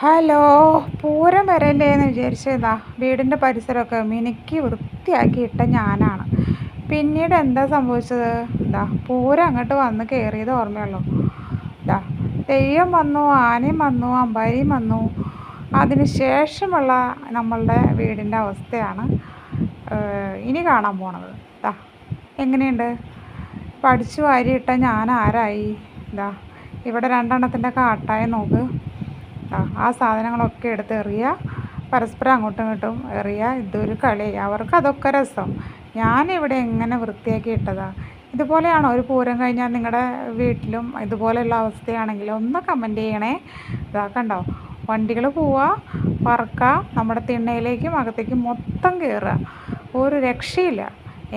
Hello. Pooram വരല്ലേന്ന് വിചാരിച്ചതാ വീടിൻ്റെ പരിസരമൊക്കെ മിനുക്കി വൃത്തിയാക്കിയിട്ട ഞാനാണ്. പിന്നീട് എന്താ സംഭവിച്ചത്? പൂരം അങ്ങോട്ട് വന്ന് കയറിയത് ഓർമ്മയുള്ളൂ. തെയ്യം വന്നു, ആനയും വന്നു, അമ്പാരിയും വന്നു. അതിന് ശേഷമുള്ള നമ്മളുടെ വീടിൻ്റെ അവസ്ഥയാണ് ഇനി കാണാൻ പോണത്. എങ്ങനെയുണ്ട്? പഠിച്ചു വാരിയിട്ട ഞാൻ ആരായി? ഇവിടെ രണ്ടെണ്ണത്തിൻ്റെ കാട്ടായ നോക്ക്. ആ സാധനങ്ങളൊക്കെ എടുത്ത് എറിയുക, പരസ്പരം അങ്ങോട്ടും ഇങ്ങോട്ടും എറിയുക. ഇതൊരു കളി. അവർക്ക് അതൊക്കെ രസം. ഞാനിവിടെ എങ്ങനെ വൃത്തിയാക്കി ഇട്ടതാ. ഇതുപോലെയാണോ ഒരു പൂരം കഴിഞ്ഞാൽ നിങ്ങളുടെ വീട്ടിലും ഇതുപോലെയുള്ള അവസ്ഥയാണെങ്കിൽ ഒന്ന് കമൻറ്റ് ചെയ്യണേ. കണ്ടോ, വണ്ടികൾ പോവുക, പറക്കുക, നമ്മുടെ തിണ്ണയിലേക്കും അകത്തേക്കും മൊത്തം കയറുക. ഒരു രക്ഷയില്ല.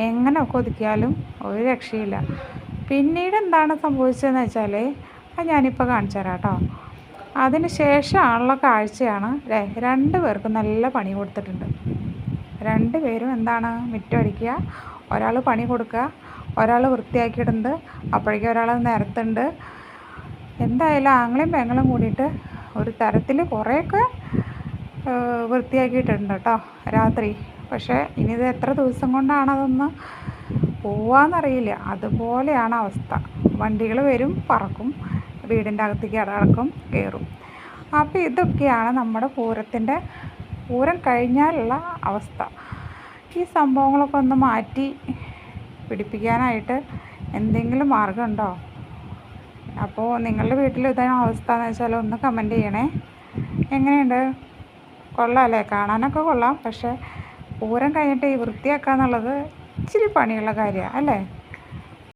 എങ്ങനെ ഒതുക്കിയാലും ഒരു രക്ഷയില്ല. പിന്നീട് എന്താണ് സംഭവിച്ചതെന്ന് വെച്ചാൽ അത് ഞാനിപ്പോൾ കാണിച്ചു തരാം കേട്ടോ. അതിന് ശേഷമുള്ള കാഴ്ചയാണ്. രണ്ട് പേർക്കും നല്ല പണി കൊടുത്തിട്ടുണ്ട്. രണ്ട് പേരും എന്താണ് മുറ്റം അടിക്കുക, ഒരാൾ പണി കൊടുക്കുക, ഒരാൾ വൃത്തിയാക്കിയിടുന്നത്, അപ്പോഴേക്കും ഒരാൾ നിരത്തുണ്ട്. എന്തായാലും ആങ്ങളെയും പെങ്ങളും കൂടിയിട്ട് ഒരു തരത്തിൽ കുറേയൊക്കെ വൃത്തിയാക്കിയിട്ടുണ്ട് കേട്ടോ രാത്രി. പക്ഷേ ഇനിയിത് എത്ര ദിവസം കൊണ്ടാണ് അതൊന്ന് പോവാന്നറിയില്ല. അതുപോലെയാണ് അവസ്ഥ. വണ്ടികൾ വരും, പറക്കും, വീടിൻ്റെ അകത്തേക്ക് അടക്കം കയറും. അപ്പോൾ ഇതൊക്കെയാണ് നമ്മുടെ പൂരം കഴിഞ്ഞാലുള്ള അവസ്ഥ. ഈ സംഭവങ്ങളൊക്കെ ഒന്ന് മാറ്റി പിടിപ്പിക്കാനായിട്ട് എന്തെങ്കിലും മാർഗമുണ്ടോ? അപ്പോൾ നിങ്ങളുടെ വീട്ടിൽ ഇതാണ് അവസ്ഥ എന്ന് വെച്ചാൽ ഒന്ന് കമൻറ്റ് ചെയ്യണേ. എങ്ങനെയുണ്ട്? കൊള്ളാം അല്ലേ? കാണാനൊക്കെ കൊള്ളാം. പക്ഷേ പൂരം കഴിഞ്ഞിട്ട് ഈ വൃത്തിയാക്കുക എന്നുള്ളത് ഇച്ചിരി പണിയുള്ള കാര്യമാണ് അല്ലേ?